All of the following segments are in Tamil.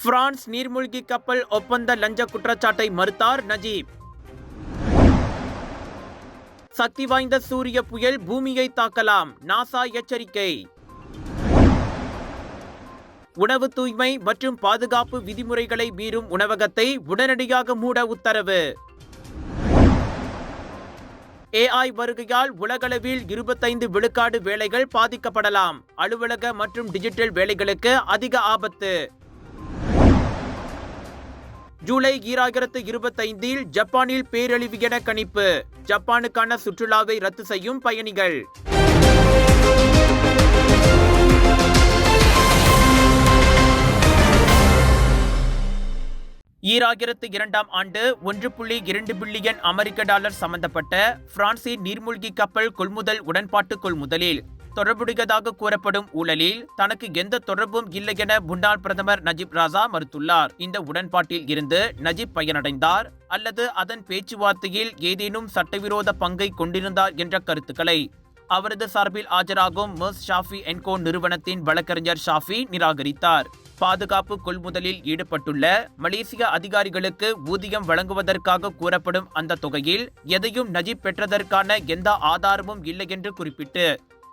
பிரான்ஸ் நீர்மூழ்கி கப்பல் ஒப்பந்த லஞ்ச குற்றச்சாட்டை மறுத்தார் நஜீப். சக்தி வாய்ந்த சூரிய புயல் பூமியை தாக்கலாம், நாசா எச்சரிக்கை. உணவு தூய்மை மற்றும் பாதுகாப்பு விதிமுறைகளை மீறும் உணவகத்தை உடனடியாக மூட உத்தரவு. AI வருகையால் உலகளவில் 25 விழுக்காடு வேலைகள் பாதிக்கப்படலாம். அலுவலக மற்றும் டிஜிட்டல் வேலைகளுக்கு அதிக ஆபத்து. ஜூலை 2025 ஜப்பானில் பேரழிவு என கணிப்பு. ஜப்பானுக்கான சுற்றுலாவை ரத்து செய்யும் பயணிகள். 2002 ஆண்டு $1.2 பில்லியன் அமெரிக்க டாலர் சம்பந்தப்பட்ட பிரான்சின் நீர்மூழ்கி கப்பல் கொள்முதல் உடன்பாட்டு கொள்முதலில் தொடர்புடையதாக கூறப்படும் ஊழலில் தனக்கு எந்த தொடர்பும் இல்லை என முன்னாள் பிரதமர் நஜீப் ராசா மறுத்துள்ளார். இந்த உடன்பாட்டில் இருந்து நஜீப் பயனடைந்தார் அல்லது அதன் பேச்சுவார்த்தையில் ஏதேனும் சட்டவிரோத பங்கை கொண்டிருந்தார் என்ற கருத்துக்களை அவரது சார்பில் ஆஜராகும் மெர்ஸ் ஷாஃபி அண்ட் கோ நிறுவனத்தின் வழக்கறிஞர் ஷாஃபி நிராகரித்தார். பாதுகாப்பு கொள்முதலில் ஈடுபட்டுள்ள மலேசிய அதிகாரிகளுக்கு ஊதியம் வழங்குவதற்காக கூறப்படும் அந்த தொகையில் எதையும் நஜீப் பெற்றதற்கான எந்த ஆதாரமும் இல்லை என்று குறிப்பிட்டு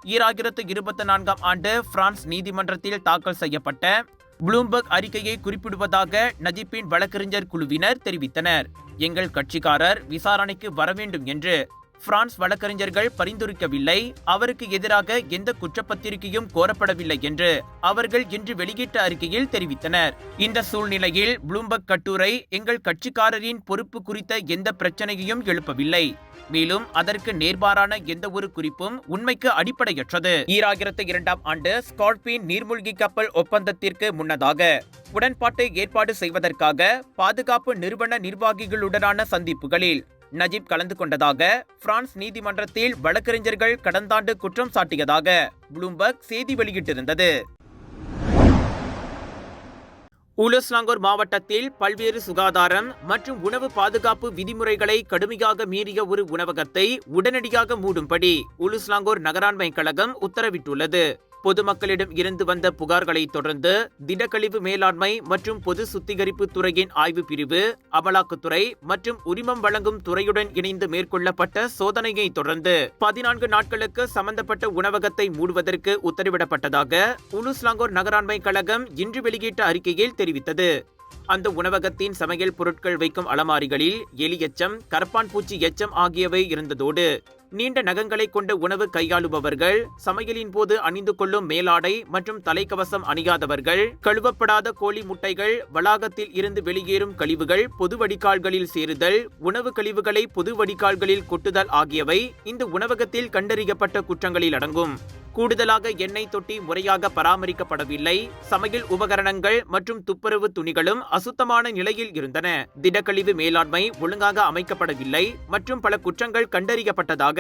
2024 ஆண்டு பிரான்ஸ் நீதிமன்றத்தில் தாக்கல் செய்யப்பட்ட ப்ளூம்பர்க் அறிக்கையை குறிப்பிடுவதாக நஜீப்பின் வழக்கறிஞர் குழுவினர் தெரிவித்தனர். எங்கள் கட்சிக்காரர் விசாரணைக்கு வர வேண்டும் என்று பிரான்ஸ் வழக்கறிஞர்கள் பரிந்துரைக்கவில்லை. அவருக்கு எதிராக எந்த குற்றப்பத்திரிகையும் கோரப்படவில்லை என்று அவர்கள் இன்று வெளியிட்ட அறிக்கையில் தெரிவித்தனர். இந்த சூழ்நிலையில் ப்ளூம்பர்க் கட்டுரை எங்கள் கட்சிக்காரரின் பொறுப்பு குறித்த எந்த பிரச்சனையையும் எழுப்பவில்லை. மேலும் அதற்கு நேர்மாறான எந்த ஒரு குறிப்பும் உண்மைக்கு அடிப்படையற்றது. 2002 ஆண்டு ஸ்கார்பின் நீர்மூழ்கி கப்பல் ஒப்பந்தத்திற்கு முன்னதாக உடன்பாட்டை ஏற்பாடு செய்வதற்காக பாதுகாப்பு நிறுவன நிர்வாகிகளுடனான சந்திப்புகளில் நஜீப் கலந்து கொண்டதாக பிரான்ஸ் நீதிமன்றத்தில் வழக்கறிஞர்கள் கடந்த ஆண்டு குற்றம் சாட்டியதாக ப்ளூம்பர்க் செய்தி வெளியிட்டிருந்தது. உலுஸ்லாங்கூர் மாவட்டத்தில் பல்வேறு சுகாதாரம் மற்றும் உணவு பாதுகாப்பு விதிமுறைகளை கடுமையாக மீறிய ஒரு உணவகத்தை உடனடியாக மூடும்படி உலுஸ்லாங்கூர் நகராண்மை கழகம் உத்தரவிட்டுள்ளது. பொதுமக்களிடம் இருந்து வந்த புகார்களை தொடர்ந்து திடக்கழிவு மேலாண்மை மற்றும் பொது சுத்திகரிப்பு துறையின் ஆய்வு பிரிவு, அமலாக்கத்துறை மற்றும் உரிமம் வழங்கும் துறையுடன் இணைந்து மேற்கொள்ளப்பட்ட சோதனையை தொடர்ந்து 14 நாட்களுக்கு சம்பந்தப்பட்ட உணவகத்தை மூடுவதற்கு உத்தரவிடப்பட்டதாக உலுஸ்லாங்கூர் நகராண்மை கழகம் இன்று வெளியிட்ட அறிக்கையில் தெரிவித்தது. அந்த உணவகத்தின் சமையல் பொருட்கள் வைக்கும் அலமாரிகளில் எலி எச்சம், கரப்பான் பூச்சி எச்சம் ஆகியவை இருந்ததோடு நீண்ட நகங்களை கொண்ட உணவு கையாளுபவர்கள், சமையலின் போது அணிந்து கொள்ளும் மேலாடை மற்றும் தலைக்கவசம் அணியாதவர்கள், கழுவப்படாத கோழி முட்டைகள், வளாகத்தில் இருந்து வெளியேறும் கழிவுகள் பொது வடிகால்களில் சேருதல், உணவு கழிவுகளை பொது வடிகால்களில் கொட்டுதல் ஆகியவை இந்த உணவகத்தில் கண்டறியப்பட்ட குற்றங்களில் அடங்கும். கூடுதலாக எண்ணெய் தொட்டி முறையாக பராமரிக்கப்படவில்லை. சமையல் உபகரணங்கள் மற்றும் துப்புரவு துணிகளும் அசுத்தமான நிலையில் இருந்தன. திடக்கழிவு மேலாண்மை ஒழுங்காக அமைக்கப்படவில்லை மற்றும் பல குற்றங்கள் கண்டறியப்பட்டதாக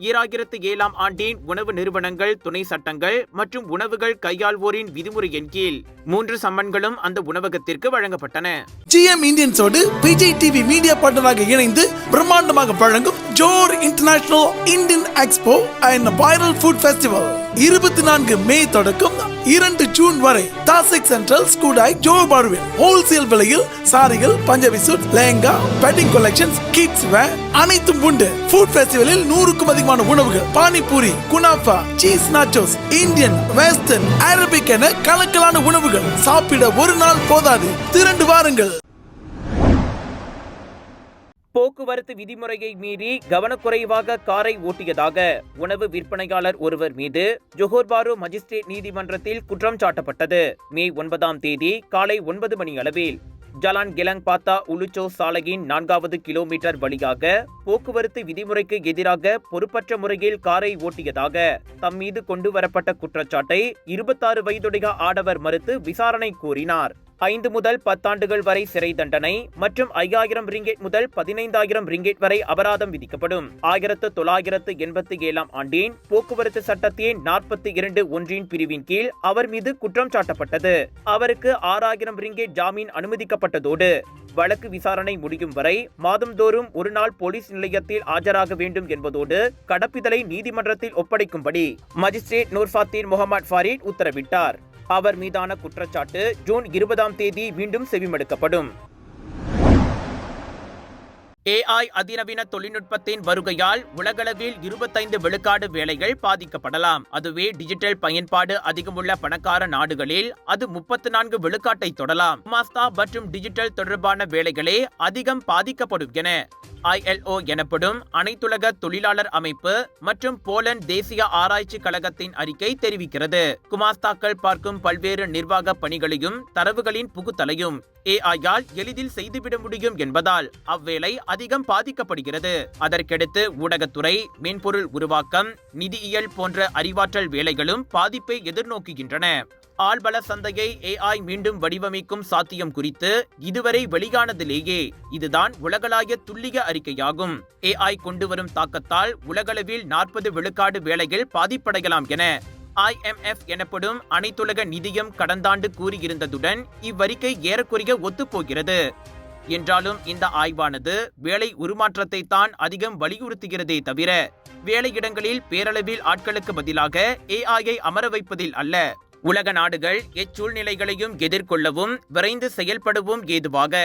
2007 ஆண்டின் உணவு நிறுவனங்கள் துணை சட்டங்கள் மற்றும் உணவுகள் கையாள்வோரின் விதிமுறையின் கீழ் 3 சம்மன்களும் அந்த உணவகத்திற்கு வழங்கப்பட்டன. GM இந்தியன்ஸோடு விஜய் டிவி மீடியா பார்ட்னராக இணைந்து பிரம்மாண்டமாக வழங்கும் Johor international Indian expo and viral food festival 24 May தொடக்கம் 2 ஜூன் வரை தாசிக் சென்ட்ரல் ஸ்கூடாய் ஜோர் பார்வில் ஹோல்சேல் விலையில் சாரிகள், Punjabi suit, lehenga, wedding collections, kids wear அனைத்தும் உண்டு. ஃபுட் ஃபெஸ்டிவலில் 100க்கும் அதிகமான உணவுகள், panipuri, kunafa, cheese nachos, Indian, western, Arabic என கலக்கலான உணவுகள். சாப்பிட ஒரு நாள் போதாது, திரண்டு வாருங்கள். போக்குவரத்து விதிமுறையை மீறி கவனக்குறைவாக காரை ஓட்டியதாக உணவு விற்பனையாளர் ஒருவர் மீது ஜொஹோர் பாரு மஜிஸ்ட்ரேட் நீதிமன்றத்தில் குற்றம் சாட்டப்பட்டது. மே 9 தேதி காலை 9 மணி அளவில் ஜலான் கெலங் பாத்தா உலுச்சோ சாலையின் 4வது கிலோமீட்டர் வழியாக போக்குவரத்து விதிமுறைக்கு எதிராக பொறுப்பற்ற முறையில் காரை ஓட்டியதாக தம் மீது கொண்டு வரப்பட்ட குற்றச்சாட்டை 26 வயதுடைய ஆடவர் மறுத்து விசாரணை கோரினார். 5 முதல் 10 ஆண்டுகள் வரை சிறை தண்டனை மற்றும் 5000 ரிங்கெட் முதல் 15000 ரிங்கெட் வரை அபராதம் விதிக்கப்படும். 1987 ஆண்டின் போக்குவரத்து சட்டத்தின் 42(1) பிரிவின் கீழ் அவர் மீது குற்றம் சாட்டப்பட்டது. அவருக்கு 6000 ரிங்கெட் ஜாமீன் அனுமதிக்கப்பட்டதோடு வழக்கு விசாரணை முடியும் வரை மாதந்தோறும் ஒரு நாள் போலீஸ் நிலையத்தில் ஆஜராக வேண்டும் என்பதோடு கடப்பிதழை நீதிமன்றத்தில் ஒப்படைக்கும்படி மஜிஸ்ட்ரேட் நூர்ஃபாத்தீன் முகமது ஃபாரிட் உத்தரவிட்டார். அவர் மீதான குற்றச்சாட்டு ஜூன் 20ஆம் தேதி மீண்டும் செவிமடுக்கப்படும். AI அதிநவீன தொழில்நுட்பத்தின் வருகையால் உலகளவில் 25 விழுக்காடு வேலைகள் பாதிக்கப்படலாம். அதுவே டிஜிட்டல் பயன்பாடு அதிகமுள்ள பணக்கார நாடுகளில் அது 34 விழுக்காட்டை தொடலாம். குமாஸ்தா மற்றும் டிஜிட்டல் தொடர்பான வேலைகளே அதிகம் பாதிக்கப்படும் என ILO எனப்படும் அனைத்துலக தொழிலாளர் அமைப்பு மற்றும் போலந்து தேசிய ஆராய்ச்சி கழகத்தின் அறிக்கை தெரிவிக்கிறது. குமாஸ்தாக்கள் பார்க்கும் பல்வேறு நிர்வாக பணிகளையும் தரவுகளின் புகுத்தலையும் AI-யால் எளிதில் செய்துவிட முடியும் என்பதால் அவ்வேளை அதிகம் பாதிக்கப்படுகிறது. அதற்கடுத்து ஊடகத்துறை, மென்பொருள் உருவாக்கம், நிதியியல் போன்ற அறிவாற்றல் வேலைகளும் பாதிப்பை எதிர்நோக்குகின்றன. ஆள்பல சந்தையை AI மீண்டும் வடிவமைக்கும் சாத்தியம் குறித்து இதுவரை வெளியானதிலேயே இதுதான் உலகளாவிய துல்லிய அறிக்கையாகும். AI கொண்டு வரும் தாக்கத்தால் உலகளவில் 40 விழுக்காடு வேலைகள் பாதிப்படையலாம் என IMF எனப்படும் அனைத்துலக நிதியம் கடந்தாண்டு கூறியிருந்ததுடன் இவ்வறிக்கை ஏறக்குறைய ஒத்துப்போகிறது. என்றாலும் இந்த ஆய்வானது வேலை உருமாற்றத்தை தான் அதிகம் வலியுறுத்துகிறதே தவிர வேலையிடங்களில் பேரளவில் ஆட்களுக்கு பதிலாக AI-ஐ அமர வைப்பதில் அல்ல. உலக நாடுகள் எச்சூழ்நிலைகளையும் எதிர்கொள்ளவும் விரைந்து செயல்படவும் ஏதுவாக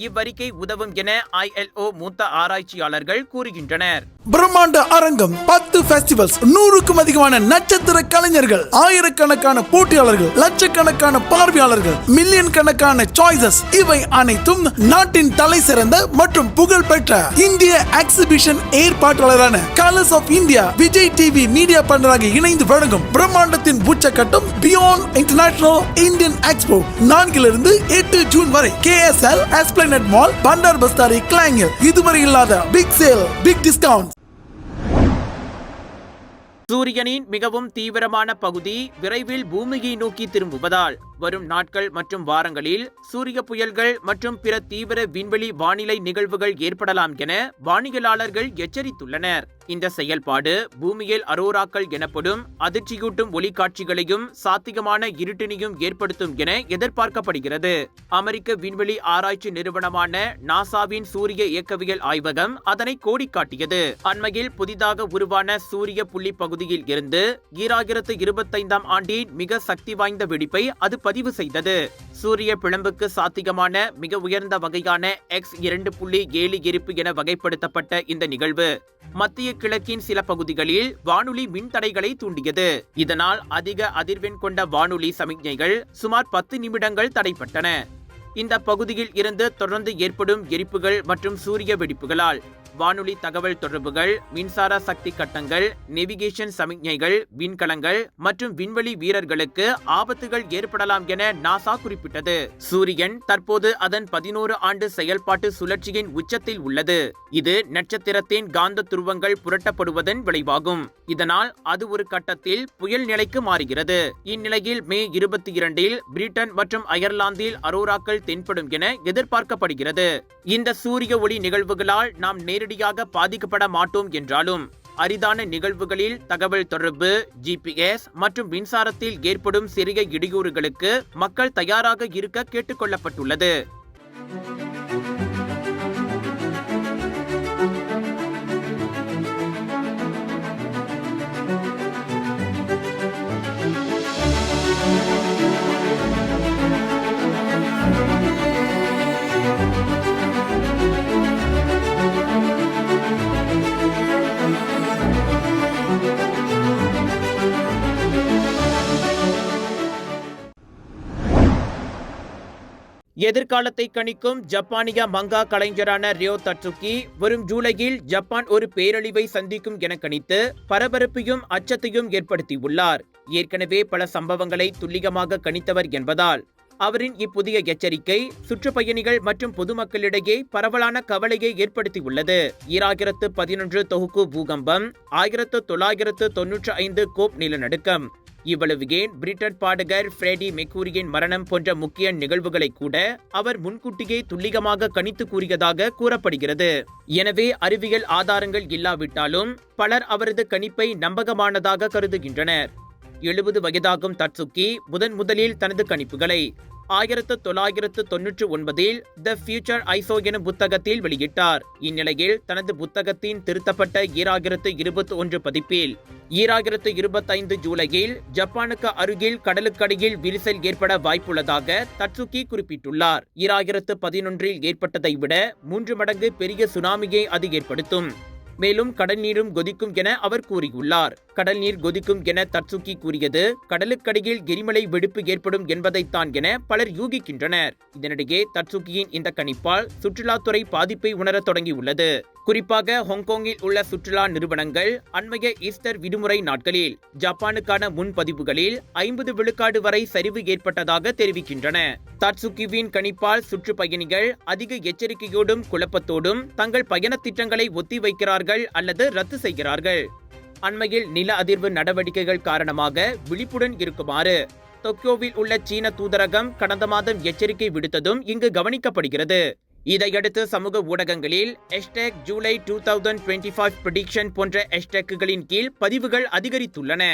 இவ்வறிக்கை உதவும் என ILO மூத்த ஆராய்ச்சியாளர்கள் கூறுகின்றனர். பிரம்மாண்ட அரங்கம், 10 ஃபெஸ்டிவல்ஸ், 100க்கும் அதிகமான நட்சத்திர கலைஞர்கள், ஆயிரக்கணக்கான போட்டியாளர்கள், லட்சக்கணக்கான பார்வையாளர்கள், மில்லியன் கணக்கான சாய்ஸஸ், இவை அனைத்தும் நாட்டின் தலை சிறந்த மற்றும் புகழ்பெற்ற இந்திய எக்ஸிபிஷன் ஏற்பாட்டாளரான colours of India Vijay TV media பார்ட்னராக இணைந்து வழங்கும் பிரம்மாண்டத்தின் உச்சக்கட்டம் beyond international Indian expo 4 to 8 June வரை KSL Esplanade Mall, Bandar Bestari, கிளாங்கில். இதுவரை இல்லாத பிக் சேல், பிக் டிஸ்கவுண்ட். சூரியனின் மிகவும் தீவிரமான பகுதி விரைவில் பூமியை நோக்கி திரும்புவதால் வரும் நாட்கள் மற்றும் வாரங்களில் சூரிய புயல்கள் மற்றும் பிற தீவிர விண்வெளி வானிலை நிகழ்வுகள் ஏற்படலாம் என வானியலாளர்கள் எச்சரித்துள்ளனர். இந்த செயல்பாடு பூமியில் அரோராக்கள் எனப்படும் அதிர்ச்சியூட்டும் ஒளிக்காட்சிகளையும் சாத்தியமான இருட்டினையும் ஏற்படுத்தும் என எதிர்பார்க்கப்படுகிறது. அமெரிக்க விண்வெளி ஆராய்ச்சி நிறுவனமான நாசாவின் சூரிய இயக்கவியல் ஆய்வகம் அதனை கோடிக்காட்டியது. அண்மையில் புதிதாக உருவான சூரிய புள்ளி பகுதியில் இருந்து 2025ஆம் ஆண்டின் மிக சக்தி வாய்ந்த வெடிப்பை அது பதிவு செய்தது. சூரிய பிழம்புக்கு சாத்தியமான மிக உயர்ந்த வகையான X2.7 எரிப்பு என வகைப்படுத்தப்பட்ட இந்த நிகழ்வு மத்திய கிழக்கின் சில பகுதிகளில் வானொலி மின்தடைகளை தூண்டியது. இதனால் அதிக அதிர்வெண் கொண்ட வானொலி சமிக்ஞைகள் சுமார் 10 நிமிடங்கள் தடைப்பட்டன. இந்த பகுதியில் இருந்து தொடர்ந்து ஏற்படும் எரிப்புகள் மற்றும் சூரிய வெடிப்புகளால் வானொலி தகவல் தொடர்புகள், மின்சார சக்தி கட்டங்கள், நேவிகேஷன் சமிக்ஞைகள், விண்கலங்கள் மற்றும் விண்வெளி வீரர்களுக்கு ஆபத்துகள் ஏற்படலாம் என நாசா குறிப்பிட்டது. சூரியன் தற்போது அதன் 11 ஆண்டு செயல்பாட்டு சுழற்சியின் உச்சத்தில் உள்ளது. இது நட்சத்திரத்தின் காந்த துருவங்கள் புரட்டப்படுவதன் விளைவாகும். இதனால் அது ஒரு கட்டத்தில் புயல் நிலைக்கு மாறுகிறது. இந்நிலையில் மே 22இல் பிரிட்டன் மற்றும் அயர்லாந்தில் அரோராக்கள் தென்படும் என எதிர்பார்க்கப்படுகிறது. இந்த சூரிய ஒளி நிகழ்வுகளால் நாம் நேரடியாக பாதிக்கப்பட மாட்டோம் என்றாலும் அரிதான நிகழ்வுகளில் தகவல் தொடர்பு, GPS மற்றும் மின்சாரத்தில் ஏற்படும் சிறிய இடையூறுகளுக்கு மக்கள் தயாராக இருக்க கேட்டுக்கொள்ளப்பட்டுள்ளது. எதிர்காலத்தை கணிக்கும் ஜப்பானிய மங்கா கலைஞரான ரியோ தட்சுகி வரும் ஜூலையில் ஜப்பான் ஒரு பேரழிவை சந்திக்கும் என கணித்து பரபரப்பையும் அச்சத்தையும் ஏற்படுத்தியுள்ளார். ஏற்கனவே பல சம்பவங்களை துல்லியமாக கணித்தவர் என்பதால் அவரின் இப்புதிய எச்சரிக்கை சுற்றுப்பயணிகள் மற்றும் பொதுமக்களிடையே பரவலான கவலையை ஏற்படுத்தியுள்ளது. 2011 தொகுக்கு பூகம்பம், 1995 கோப் நிலநடுக்கம், இவ்வளவு ஏன் பிரிட்டன் பாடகர் ஃப்ரெடி மெர்க்குரியின் மரணம் போன்ற முக்கிய நிகழ்வுகளை கூட அவர் முன்கூட்டியே துல்லியமாக கணித்து கூறியதாக கூறப்படுகிறது. எனவே அறிவியல் ஆதாரங்கள் இல்லாவிட்டாலும் பலர் அவரது கணிப்பை நம்பகமானதாக கருதுகின்றனர். 70 வயதாகும் தட்சுகி முதலில் தனது கணிப்புகளை 1999 த ஃபியூச்சர் ஐசோ எனும் புத்தகத்தில் வெளியிட்டார். இந்நிலையில் தனது புத்தகத்தின் திருத்தப்பட்ட 2021 பதிப்பில் 2025 ஜூலையில் ஜப்பானுக்கு அருகில் கடலுக்கடியில் விரிசல் ஏற்பட வாய்ப்புள்ளதாக தட்சுகி குறிப்பிட்டுள்ளார். 2011 ஏற்பட்டதை விட 3 மடங்கு பெரிய சுனாமியை அது ஏற்படுத்தும். மேலும் கடல் நீரும் கொதிக்கும் என அவர் கூறியுள்ளார். கடல் நீர் கொதிக்கும் என தட்சுகி கூறியது கடலுக்கடியில் எரிமலை வெடிப்பு ஏற்படும் என்பதைத்தான் என பலர் யூகிக்கின்றனர். இதனிடையே தட்சுகியின் இந்த கணிப்பால் சுற்றுலாத்துறை பாதிப்பை உணரத் தொடங்கியுள்ளது. குறிப்பாக ஹாங்காங்கில் உள்ள சுற்றுலா நிறுவனங்கள் அண்மைய ஈஸ்டர் விடுமுறை நாட்களில் ஜப்பானுக்கான முன்பதிவுகளில் 50 விழுக்காடு வரை சரிவு ஏற்பட்டதாக தெரிவிக்கின்றன. தட்சுகிவின் கணிப்பால் சுற்றுப்பயணிகள் அதிக எச்சரிக்கையோடும் குழப்பத்தோடும் தங்கள் பயண திட்டங்களை ஒத்திவைக்கிறார்கள் அல்லது ரத்து செய்கிறார்கள். அண்மையில் நில அதிர்வு நடவடிக்கைகள் காரணமாக விழிப்புடன் இருக்குமாறு டோக்கியோவில் உள்ள சீன தூதரகம் கடந்த மாதம் எச்சரிக்கை விடுத்ததும் இங்கு கவனிக்கப்படுகிறது. இதையடுத்து சமூக ஊடகங்களில் #ஜூலை 2025 prediction போன்ற ஹேஷ்டேக்குகளின் கீழ் பதிவுகள் அதிகரித்துள்ளன.